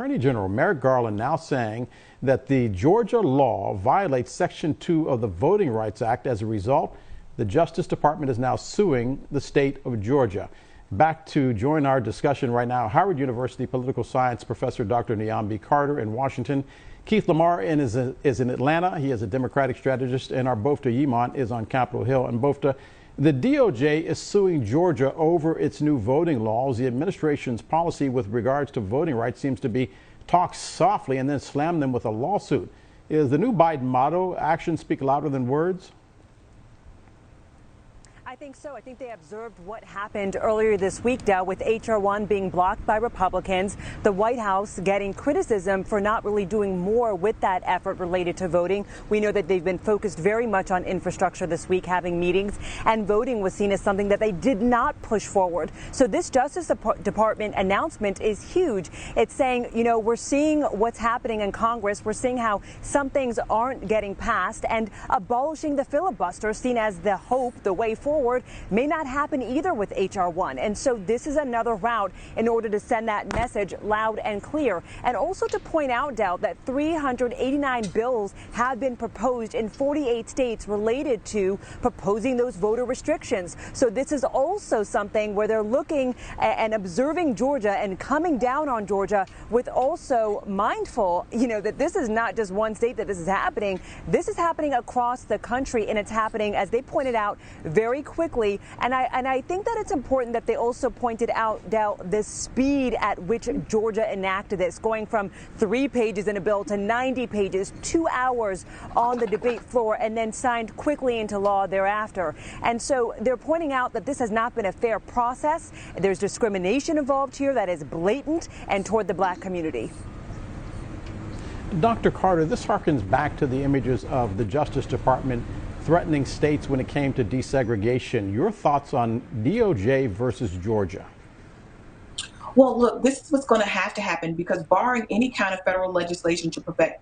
Attorney General Merrick Garland now saying that the Georgia law violates Section 2 of the Voting Rights Act. As a result, the Justice Department is now suing the state of Georgia. Back to join our discussion right now, Howard University political science professor Dr. Niambi Carter in Washington. Keith Lamar is in Atlanta. He is a Democratic strategist, and our Bifta Yimam is on Capitol Hill. And Bifta, the DOJ is suing Georgia over its new voting laws. The administration's policy with regards to voting rights seems to be talk softly and then slam them with a lawsuit. Is the new Biden motto, actions speak louder than words? I think so. I think they observed what happened earlier this week, Dell, with H.R. 1 being blocked by Republicans, the White House getting criticism for not really doing more with that effort related to voting. We know that they've been focused very much on infrastructure this week, having meetings, and voting was seen as something that they did not push forward. So this Justice Department announcement is huge. It's saying, you know, we're seeing what's happening in Congress. We're seeing how some things aren't getting passed, and abolishing the filibuster, seen as the hope, the way forward, may not happen either with H.R. 1. And so this is another route in order to send that message loud and clear. And also to point out, Dell, that 389 bills have been proposed in 48 states related to proposing those voter restrictions. So this is also something where they're looking and observing Georgia and coming down on Georgia, with also mindful, you know, that this is not just one state that this is happening. This is happening across the country, and it's happening, as they pointed out, very quickly. And I think that it's important that they also pointed out, Dell, the speed at which Georgia enacted this, going from 3 pages in a bill to 90 pages, 2 hours on the debate floor, and then signed quickly into law thereafter. And so they're pointing out that this has not been a fair process. There's discrimination involved here that is blatant and toward the black community. Dr. Carter, this harkens back to the images of the Justice Department threatening states when it came to desegregation. Your thoughts on DOJ versus Georgia? Well, look, this is what's going to happen, because barring any kind of federal legislation to protect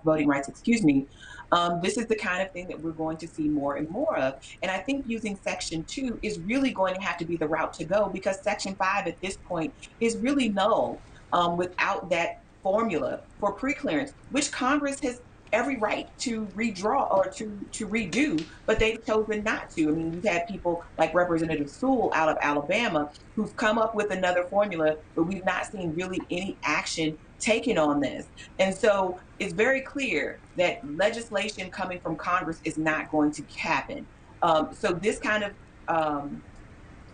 voting rights, this is the kind of thing that we're going to see more and more of. And I think using Section 2 is really going to have to be the route to go, because Section 5 at this point is really null without that formula for preclearance, which Congress has every right to redraw or to redo, but they've chosen not to. I mean, we've had people like Representative Sewell out of Alabama who've come up with another formula, but we've not seen really any action taken on this. And so it's very clear that legislation coming from Congress is not going to happen. So this kind of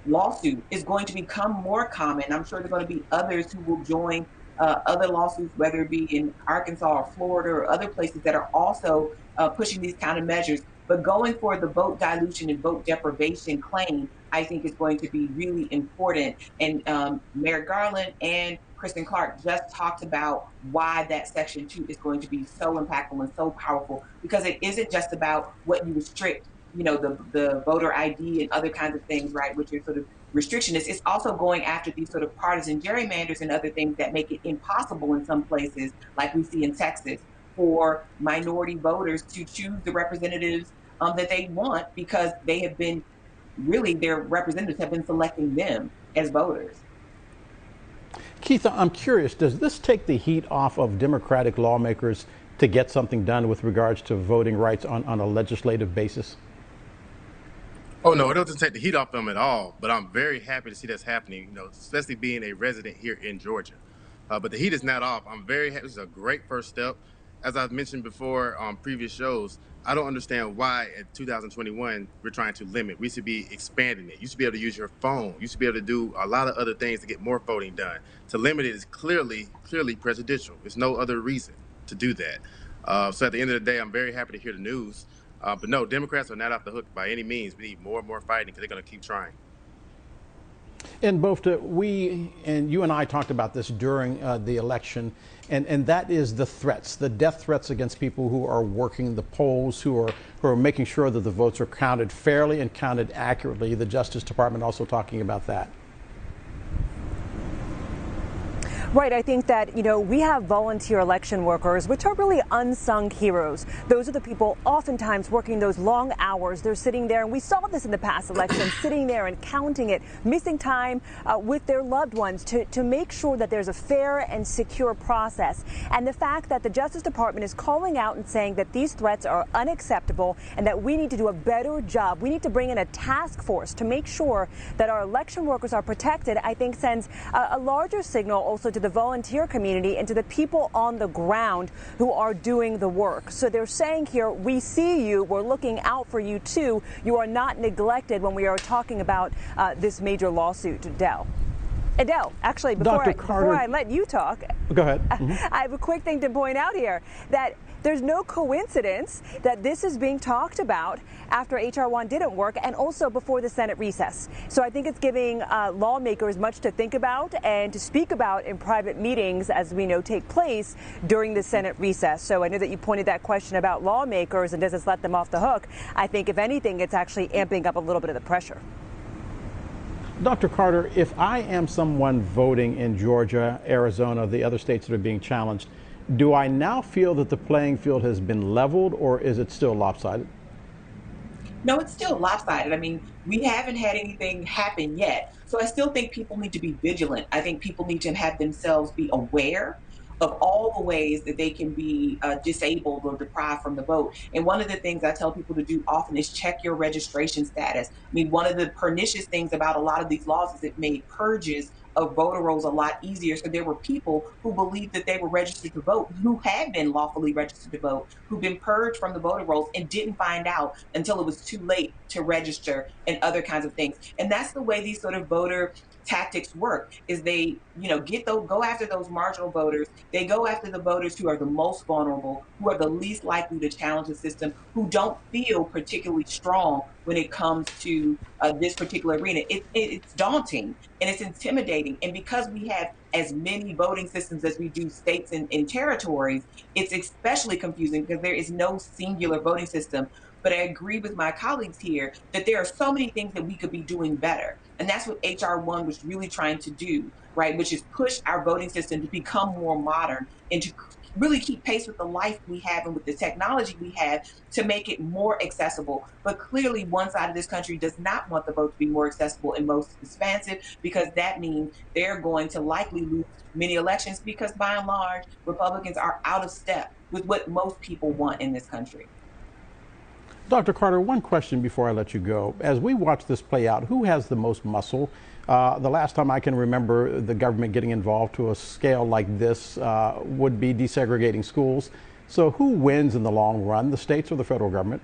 lawsuit is going to become more common. I'm sure there are going to be others who will join other lawsuits, whether it be in Arkansas or Florida or other places that are also pushing these kind of measures. But going for the vote dilution and vote deprivation claim, I think is going to be really important. And Merrick Garland and Kristen Clark just talked about why that Section 2 is going to be so impactful and so powerful, because it isn't just about what you restrict, you know, the voter ID and other kinds of things, right, which are sort of restrictionist. It's also going after these sort of partisan gerrymanders and other things that make it impossible in some places, like we see in Texas, for minority voters to choose the representatives that they want, because they have been, really, their representatives have been selecting them as voters. Keith, I'm curious, does this take the heat off of Democratic lawmakers to get something done with regards to voting rights on a legislative basis? Oh, no, it doesn't take the heat off them at all, but I'm very happy to see that's happening, you know, especially being a resident here in Georgia. But the heat is not off. I'm very happy. This is a great first step. As I've mentioned before on previous shows, I don't understand why in 2021 we're trying to limit. We should be expanding it. You should be able to use your phone. You should be able to do a lot of other things to get more voting done. To limit it is clearly prejudicial. There's no other reason to do that. So at the end of the day, I'm very happy to hear the news. But no, Democrats are not off the hook by any means. We need more and more fighting, because they're going to keep trying. And Bifta, you and I talked about this during the election, and that is the threats, the death threats against people who are working the polls, who are making sure that the votes are counted fairly and counted accurately. The Justice Department also talking about that. Right. I think that, we have volunteer election workers, which are really unsung heroes. Those are the people oftentimes working those long hours. They're sitting there, and we saw this in the past election, sitting there and counting it, missing time with their loved ones to make sure that there's a fair and secure process. And the fact that the Justice Department is calling out and saying that these threats are unacceptable and that we need to do a better job. We need to bring in a task force to make sure that our election workers are protected, I think sends a larger signal also to the volunteer community and to the people on the ground who are doing the work. So they're saying here, we see you, we're looking out for you too. You are not neglected when we are talking about this major lawsuit. Adele, actually, before I let you talk, go ahead. I have a quick thing to point out here, that there's no coincidence that this is being talked about after H.R. 1 didn't work and also before the Senate recess. So I think it's giving lawmakers much to think about and to speak about in private meetings, as we know take place during the Senate recess. So I know that you pointed that question about lawmakers and does this let them off the hook. I think, if anything, it's actually amping up a little bit of the pressure. Dr. Carter, if I am someone voting in Georgia, Arizona, the other states that are being challenged, do I now feel that the playing field has been leveled, or is it still lopsided? No, it's still lopsided. I mean, we haven't had anything happen yet. So I still think people need to be vigilant. I think people need to have themselves be aware of all the ways that they can be disabled or deprived from the vote. And one of the things I tell people to do often is check your registration status. I mean, one of the pernicious things about a lot of these laws is it made purges of voter rolls a lot easier. So there were people who believed that they were registered to vote, who had been lawfully registered to vote, who've been purged from the voter rolls and didn't find out until it was too late to register and other kinds of things. And that's the way these sort of voter tactics work, is they, go after those marginal voters. They go after the voters who are the most vulnerable, who are the least likely to challenge the system, who don't feel particularly strong when it comes to this particular arena. It's daunting and it's intimidating. And because we have as many voting systems as we do states and territories, it's especially confusing because there is no singular voting system. But I agree with my colleagues here that there are so many things that we could be doing better. And that's what H.R. 1 was really trying to do, right? Which is push our voting system to become more modern and to really keep pace with the life we have and with the technology we have to make it more accessible. But clearly, one side of this country does not want the vote to be more accessible and most expansive, because that means they're going to likely lose many elections because, by and large, Republicans are out of step with what most people want in this country. Dr. Carter, one question before I let you go. As we watch this play out, who has the most muscle? The last time I can remember the government getting involved to a scale like this would be desegregating schools. So who wins in the long run, the states or the federal government?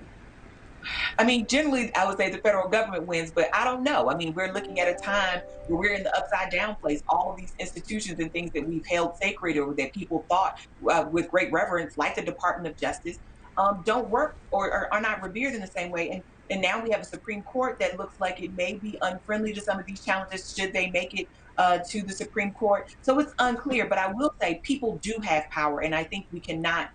I mean, generally, I would say the federal government wins, but I don't know. I mean, we're looking at a time where we're in the upside down place. All of these institutions and things that we've held sacred or that people thought with great reverence, like the Department of Justice, don't work or are not revered in the same way. And now we have a Supreme Court that looks like it may be unfriendly to some of these challenges should they make it to the Supreme Court. So it's unclear, but I will say people do have power. And I think we cannot,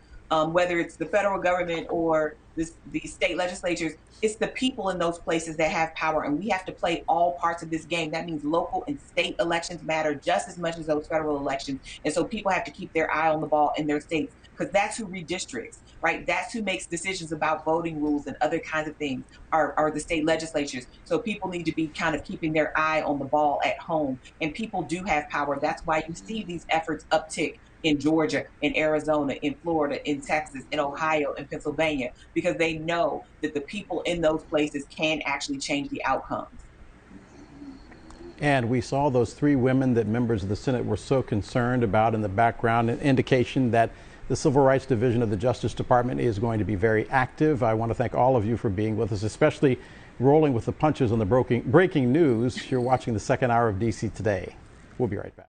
whether it's the federal government or the state legislatures, it's the people in those places that have power. And we have to play all parts of this game. That means local and state elections matter just as much as those federal elections. And so people have to keep their eye on the ball in their states, because that's who redistricts, right? That's who makes decisions about voting rules and other kinds of things are the state legislatures. So people need to be kind of keeping their eye on the ball at home. And people do have power. That's why you see these efforts uptick in Georgia, in Arizona, in Florida, in Texas, in Ohio, in Pennsylvania, because they know that the people in those places can actually change the outcomes. And we saw those three women that members of the Senate were so concerned about in the background, an indication that the Civil Rights Division of the Justice Department is going to be very active. I want to thank all of you for being with us, especially rolling with the punches on the breaking news. You're watching the second hour of DC Today. We'll be right back.